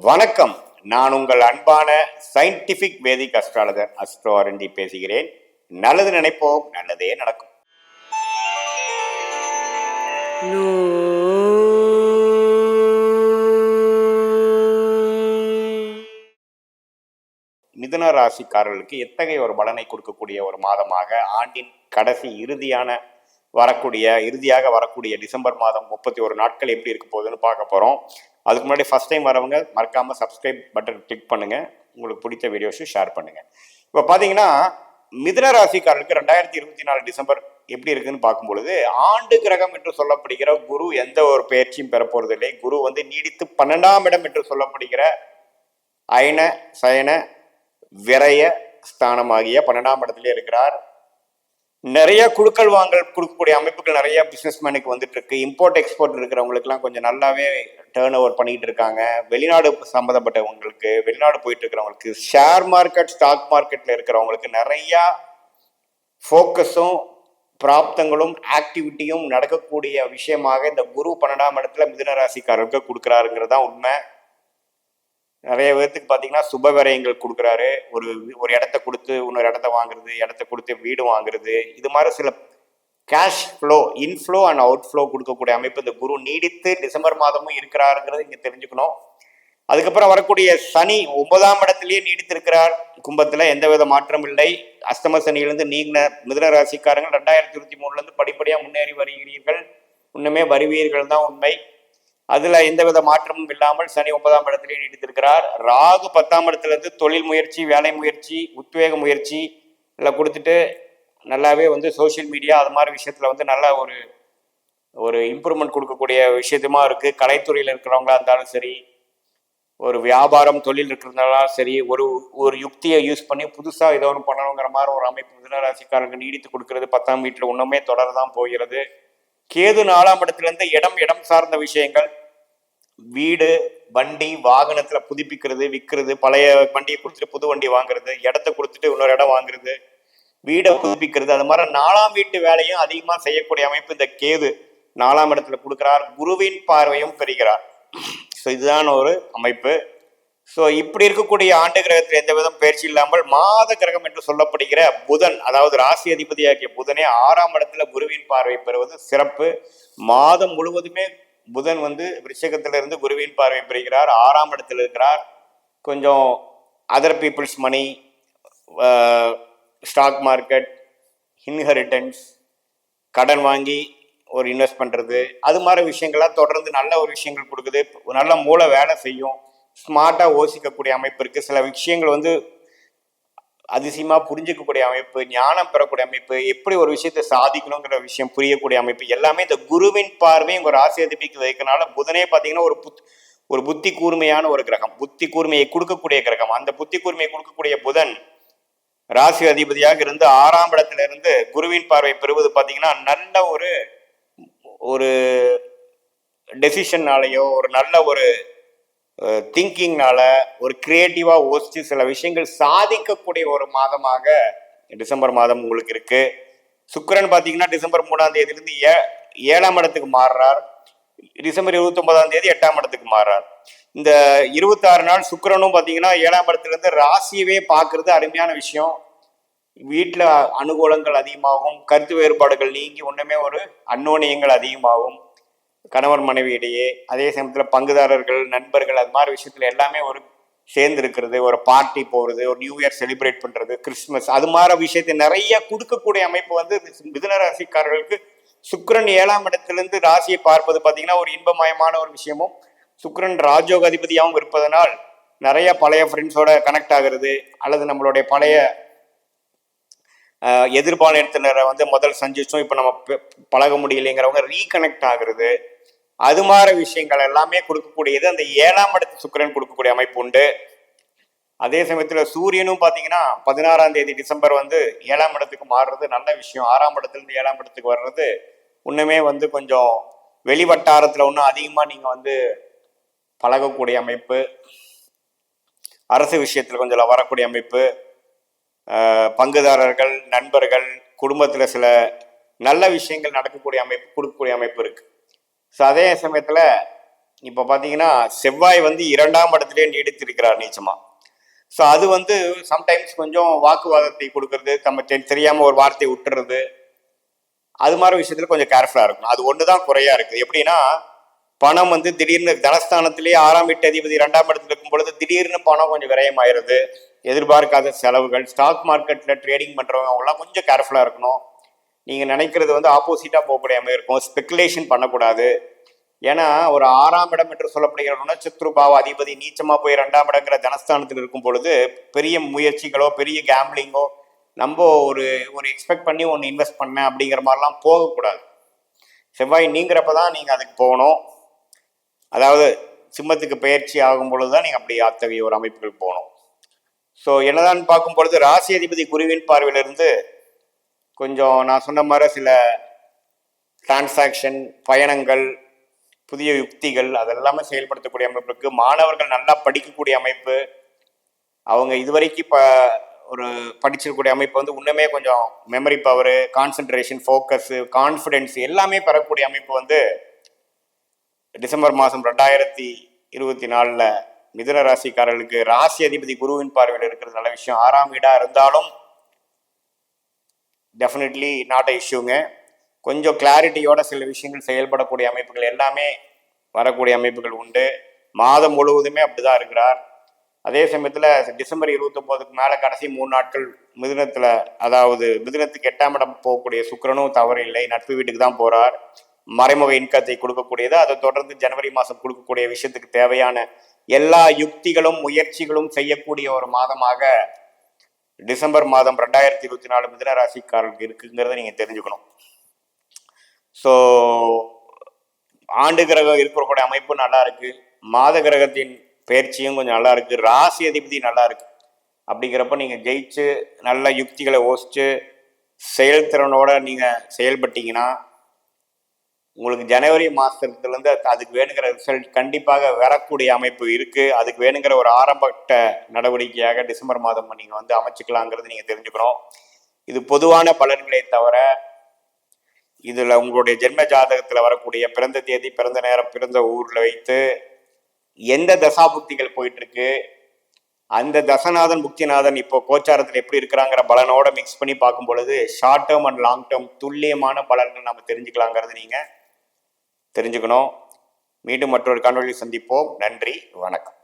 வணக்கம். நான் உங்கள் அன்பான சயின்டிபிக் வேதிக் அஸ்ட்ராலஜர் அஸ்ட்ரோ ஆர்என்டி பேசுகிறேன். நல்லது நினைப்போம், நல்லதே நடக்கும். மிதுன ராசிக்காரர்களுக்கு எத்தகைய ஒரு பலனை கொடுக்கக்கூடிய ஒரு மாதமாக ஆண்டின் கடைசி இறுதியாக வரக்கூடிய டிசம்பர் மாதம் 31 நாட்கள் எப்படி இருக்க போகுதுன்னு பார்க்க போகிறோம். அதுக்கு முன்னாடி ஃபஸ்ட் டைம் வரவங்க மறக்காமல் சப்ஸ்கிரைப் பட்டன் கிளிக் பண்ணுங்கள். உங்களுக்கு பிடிச்ச வீடியோஸும் ஷேர் பண்ணுங்கள். இப்போ பார்த்தீங்கன்னா மிதுன ராசிக்காரர்களுக்கு 2024 டிசம்பர் எப்படி இருக்குன்னு பார்க்கும்பொழுது, ஆண்டு கிரகம் என்று சொல்லப்படுகிற குரு எந்த ஒரு பயிற்சியும் பெற போறதில்லை. குரு வந்து நீடித்து 12ஆம் இடம் என்று சொல்லப்படுகிற அயன சயன விரய ஸ்தானமாகிய 12ஆம் இடத்துல இருக்கிறார். நிறைய குழுக்கள் வாங்கல் கொடுக்கக்கூடிய அமைப்புகள் நிறைய பிசினஸ்மேனுக்கு வந்துட்டு இருக்கு. இம்போர்ட் எக்ஸ்போர்ட் இருக்கிறவங்களுக்குலாம் கொஞ்சம் நல்லாவே டேர்ன் ஓவர் பண்ணிட்டு இருக்காங்க. வெளிநாடு சம்மந்தப்பட்டவங்களுக்கு, வெளிநாடு போயிட்டு இருக்கிறவங்களுக்கு, ஷேர் மார்க்கெட் ஸ்டாக் மார்க்கெட்ல இருக்கிறவங்களுக்கு நிறைய ஃபோக்கஸும் பிராப்தங்களும் ஆக்டிவிட்டியும் நடக்கக்கூடிய விஷயமாக இந்த குரு 12ஆம் இடத்துல மிதுன ராசிக்காரருக்கு கொடுக்குறாருங்கிறது தான் உண்மை. நிறைய பேர்த்துக்கு பார்த்தீங்கன்னா சுப விரயங்கள் கொடுக்குறாரு. ஒரு இடத்த கொடுத்து இன்னொரு இடத்த வாங்குறது, இடத்த கொடுத்து வீடு வாங்குறது, இது மாதிரி சில cash flow, inflow and out flow கொடுக்கக்கூடிய அமைப்பு இந்த குரு நீடித்து டிசம்பர் மாதமும் இருக்கிறாருங்கிறது இங்கே தெரிஞ்சுக்கணும். அதுக்கப்புறம் வரக்கூடிய சனி 9ஆம் இடத்திலேயே நீடித்திருக்கிறார். கும்பத்தில் எந்தவித மாற்றம் இல்லை. அஸ்தம சனியிலிருந்து நீங்கின மிதுன ராசிக்காரங்கள் 2023 படிப்படியாக முன்னேறி வருகிறீர்கள். இன்னுமே வருவீர்கள் தான் உண்மை. அதுல எந்தவித மாற்றமும் இல்லாமல் சனி 9ஆம் இடத்திலே நீடித்திருக்கிறார். ராகு 10ஆம் இடத்துல தொழில் முயற்சி, வேலை முயற்சி, உத்வேக முயற்சி எல்லாம் கொடுத்துட்டு நல்லாவே சோசியல் மீடியா அது மாதிரி விஷயத்துல நல்ல ஒரு இம்ப்ரூவ்மெண்ட் கொடுக்கக்கூடிய விஷயத்துமா இருக்கு. கலைத்துறையில் இருக்கிறவங்களா இருந்தாலும் சரி, ஒரு வியாபாரம் தொழில் இருக்கிறதுனாலும் சரி, ஒரு யுக்தியை யூஸ் பண்ணி புதுசா ஏதோ ஒன்று பண்ணணுங்கிற மாதிரி ஒரு அமைப்பு மிதுனராசிக்காரங்க நீடித்து கொடுக்கிறது 10ஆம் வீட்டில் இன்னுமே தொடரதான் போகிறது. கேது 4ஆம் இடத்துல இடம் சார்ந்த விஷயங்கள், வீடு, வண்டி, வாகனத்துல புதுப்பிக்கிறது, விற்கிறது, பழைய வண்டியை கொடுத்துட்டு புது வண்டி வாங்குறது, இடத்த கொடுத்துட்டு இன்னொரு இடம் வாங்குறது, வீடை புதுப்பிக்கிறது, அது மாதிரி 4ஆம் வீட்டு வேலையும் அதிகமா செய்யக்கூடிய அமைப்பு இந்த கேது 4ஆம் இடத்துல கொடுக்கிறார். குருவின் பார்வையும் பெறுகிறார். ஸோ இதுதான் ஒரு அமைப்பு. ஸோ இப்படி இருக்கக்கூடிய ஆண்டு கிரகத்தில் எந்த விதம் பயிற்சி இல்லாமல் மாத கிரகம் என்று சொல்லப்படுகிற புதன், அதாவது ராசி அதிபதியாகிய புதனே 6ஆம் இடத்துல குருவின் பார்வை பெறுவது சிறப்பு. மாதம் முழுவதுமே புதன் விருச்சிகத்திலிருந்து குருவின் பார்வை பெறுகிறார். 6ஆம் இடத்தில் இருக்கிறார். கொஞ்சம் அதர் பீப்புள்ஸ் மணி, ஸ்டாக் மார்க்கெட், இன்ஹெரிட்டன்ஸ், கடன் வாங்கி ஒரு இன்வெஸ்ட் பண்ணுறது, அது மாதிரி விஷயங்கள்லாம் தொடர்ந்து நல்ல ஒரு விஷயங்கள் கொடுக்குது. நல்ல மூளை வேலை செய்யும். ஸ்மார்ட்டாக யோசிக்கக்கூடிய அமைப்பு இருக்குது. சில விஷயங்கள் அதிசயமாக புரிஞ்சிக்கக்கூடிய அமைப்பு, ஞானம் பெறக்கூடிய அமைப்பு, எப்படி ஒரு விஷயத்தை சாதிக்கணுங்கிற விஷயம் புரியக்கூடிய அமைப்பு எல்லாமே இந்த குருவின் பார்வை உங்கள் ராசி அதிபதிக்கு வைக்கிறனால புதனே பார்த்தீங்கன்னா ஒரு புத்தி கூர்மையான ஒரு கிரகம், புத்தி கூர்மையை கொடுக்கக்கூடிய கிரகம். அந்த புத்தி கூர்மையை கொடுக்கக்கூடிய புதன் ராசி அதிபதியாக இருந்து 6ஆம் இடத்துல இருந்து குருவின் பார்வை பெறுவது பார்த்தீங்கன்னா நல்ல ஒரு டெசிஷன்னாலேயோ ஒரு நல்ல ஒரு திங்கிங்னால ஒரு கிரியேட்டிவா யோசிச்சு சில விஷயங்கள் சாதிக்கக்கூடிய ஒரு மாதமாக டிசம்பர் மாதம் உங்களுக்கு இருக்கு. சுக்கிரன் பார்த்தீங்கன்னா டிசம்பர் 3ஆம் தேதியிலிருந்து 7ஆம் இடத்துக்கு மாறுறார். டிசம்பர் 29ஆம் தேதி 8ஆம் இடத்துக்கு மாறுறார். இந்த 26 நாள் சுக்கிரனும் பார்த்தீங்கன்னா 7ஆம் இடத்துல இருந்து ராசியவே பார்க்கறது அருமையான விஷயம். வீட்டில் அனுகூலங்கள் அதிகமாகும், கருத்து வேறுபாடுகள் நீங்கி ஒன்றுமே ஒரு அந்யோன்யங்கள் அதிகமாகும் கணவன் மனைவியிடையே. அதே சமயத்தில் பங்குதாரர்கள், நண்பர்கள், அது மாதிரி விஷயத்துல எல்லாமே சேர்ந்து இருக்கிறது, ஒரு பார்ட்டி போகிறது, ஒரு நியூ இயர் செலிப்ரேட் பண்ணுறது, கிறிஸ்துமஸ், அது மாதிரி விஷயத்தை நிறைய கொடுக்கக்கூடிய அமைப்பு மிதுன ராசிக்காரர்களுக்கு சுக்கிரன் 7ஆம் இடத்திலிருந்து ராசியை பார்ப்பது பார்த்தீங்கன்னா ஒரு இன்பமயமான ஒரு விஷயமும், சுக்கிரன் ராஜயோக அதிபதியாகவும் இருப்பதனால் நிறைய பழைய ஃப்ரெண்ட்ஸோட கனெக்ட் ஆகிறது, அல்லது நம்மளுடைய பழைய எதிர்பாலினத்தினரை முதல் சந்திச்சோம் இப்போ நம்ம பழக முடியலைங்கிறவங்க ரீகனெக்ட் ஆகுறது, அது மாதிரி விஷயங்கள் எல்லாமே கொடுக்கக்கூடியது அந்த 7ஆம் இடத்து சுக்கிரன் கொடுக்கக்கூடிய அமைப்பு உண்டு. அதே சமயத்தில் சூரியனும் பார்த்தீங்கன்னா 16ஆம் தேதி டிசம்பர் 7ஆம் இடத்துக்கு மாறுறது நல்ல விஷயம். 6ஆம் இடத்துலேருந்து 7ஆம் இடத்துக்கு வர்றது இன்னுமே கொஞ்சம் வெளி வட்டாரத்தில் இன்னும் அதிகமாக நீங்கள் பழகக்கூடிய அமைப்பு, அரசு விஷயத்தில் கொஞ்சம் வரக்கூடிய அமைப்பு, பங்குதாரர்கள், நண்பர்கள், குடும்பத்தில் சில நல்ல விஷயங்கள் நடக்கக்கூடிய அமைப்பு, கொடுக்கக்கூடிய அமைப்பு இருக்கு. ஸோ அதே சமயத்தில் இப்போ பார்த்தீங்கன்னா செவ்வாய் வந்து 2ஆம் இடத்திலே நீடித்திருக்கிறார் நீச்சமா. ஸோ அது வந்து சம்டைம்ஸ் கொஞ்சம் வாக்குவாதத்தை கொடுக்கறது, நம்ம தெரியாமல் ஒரு வார்த்தையை விட்டுறது, அது மாதிரி விஷயத்துல கொஞ்சம் கேர்ஃபுல்லாக இருக்கணும். அது ஒன்று தான் குறையா இருக்குது. எப்படின்னா பணம் வந்து திடீர்னு தனஸ்தானத்திலேயே 6ஆம் வீட்டு அதிபதி 2ஆம் இடத்துல இருக்கும் பொழுது திடீர்னு பணம் கொஞ்சம் விரயமாயிருது. எதிர்பார்க்காத செலவுகள். ஸ்டாக் மார்க்கெட்டில் ட்ரேடிங் பண்ணுறவங்க அவங்களாம் கொஞ்சம் கேர்ஃபுல்லாக இருக்கணும். நீங்கள் நினைக்கிறது வந்து ஆப்போசிட்டாக போகக்கூடிய அமைப்பு இருக்கும். ஸ்பெக்குலேஷன் பண்ணக்கூடாது. ஏன்னா ஒரு 6ஆம் இடம் என்று சொல்லப்படுகிற நட்சத்திரபாவ அதிபதி நீச்சமாக போய் 2ஆம் இடங்கிற தனஸ்தானத்தில் இருக்கும் பொழுது பெரிய முயற்சிகளோ பெரிய கேம்பிளிங்கோ நம்ம ஒரு ஒரு எக்ஸ்பெக்ட் பண்ணி ஒன்று இன்வெஸ்ட் பண்ணேன் அப்படிங்கிற மாதிரிலாம் போகக்கூடாது. செவ்வாய் நீங்கிறப்ப தான் நீங்கள் அதுக்கு போகணும். அதாவது சிம்மத்துக்கு பயிற்சி ஆகும் பொழுது தான் நீங்கள் அப்படி அத்தகைய ஒரு அமைப்புகள் போகணும். ஸோ என்னதான் பார்க்கும் பொழுது ராசி அதிபதி குருவின் பார்வையிலிருந்து கொஞ்சம் நான் சொன்ன மாதிரி சில டிரான்சாக்ஷன், பயணங்கள், புதிய யுக்திகள் அதெல்லாமே செயல்படுத்தக்கூடிய அமைப்பு இருக்கு. மாணவர்கள் நல்லா படிக்கக்கூடிய அமைப்பு, அவங்க இதுவரைக்கும் இப்போ ஒரு படிச்சிருக்கக்கூடிய அமைப்பு வந்து இன்னுமே கொஞ்சம் memory power, concentration, focus, confidence எல்லாமே பெறக்கூடிய அமைப்பு வந்து டிசம்பர் மாதம் 2024 மிதுன ராசிக்காரர்களுக்கு ராசி அதிபதி குருவின் பார்வையில் இருக்கிறது நல்ல விஷயம். 6ஆம் வீடாக இருந்தாலும் டெஃபினெட்லி நாட் அ இஷ்யூங்க. கொஞ்சம் கிளாரிட்டியோட சில விஷயங்கள் செயல்படக்கூடிய அமைப்புகள் எல்லாமே வரக்கூடிய அமைப்புகள் உண்டு. மாதம் முழுவதுமே அப்படிதான் இருக்கிறார். அதே சமயத்தில் டிசம்பர் 29க்கு மேலே கடைசி 3 நாட்கள் மிதுனத்தில், அதாவது மிதுனத்துக்கு 8ஆம் இடம் போகக்கூடிய சுக்கிரனும் தவறு இல்லை, நட்பு வீட்டுக்கு தான் போகிறார். மறைமுக இன்கத்தை கொடுக்கக்கூடியது. அதை தொடர்ந்து ஜனவரி மாதம் கொடுக்கக்கூடிய விஷயத்துக்கு தேவையான எல்லா யுக்திகளும் முயற்சிகளும் செய்யக்கூடிய ஒரு மாதமாக டிசம்பர் மாதம் 2024 மிதுன ராசிக்காரர்களுக்கு இருக்குங்கிறத நீங்கள் தெரிஞ்சுக்கணும். ஸோ ஆண்டு கிரகம் இருக்கக்கூடிய அமைப்பு நல்லா இருக்கு, மாத கிரகத்தின் பயிற்சியும் கொஞ்சம் நல்லா இருக்கு, ராசி அதிபதி நல்லா இருக்கு. அப்படிங்கிறப்ப நீங்கள் ஜெயிச்சு நல்ல யுக்திகளை யோசிச்சு செயல்திறனோட நீங்கள் செயல்பட்டீங்கன்னா உங்களுக்கு ஜனவரி மாதத்துலேருந்து அதுக்கு வேணுங்கிற ரிசல்ட் கண்டிப்பாக வரக்கூடிய அமைப்பு இருக்குது. அதுக்கு வேணுங்கிற ஒரு ஆரம்பட்ட நடவடிக்கையாக டிசம்பர் மாதம் நீங்கள் வந்து அமைச்சிக்கலாங்கிறது நீங்கள் தெரிஞ்சுக்கணும். இது பொதுவான பலன்களை தவிர இதில் உங்களுடைய ஜென்ம ஜாதகத்தில் வரக்கூடிய பிறந்த தேதி, பிறந்த நேரம், பிறந்த ஊரில் வைத்து எந்த தசாபுக்திகள் போயிட்டுருக்கு, அந்த தசநாதன் புக்திநாதன் இப்போ கோச்சாரத்தில் எப்படி இருக்கிறாங்கிற பலனோட மிக்ஸ் பண்ணி பார்க்கும் பொழுது short term and long term துல்லியமான பலன்கள் நம்ம தெரிஞ்சுக்கலாங்கிறது நீங்கள் தெரிஞ்சுக்கணும். மீண்டும் மற்றொரு காணொளியில் சந்திப்போம். நன்றி, வணக்கம்.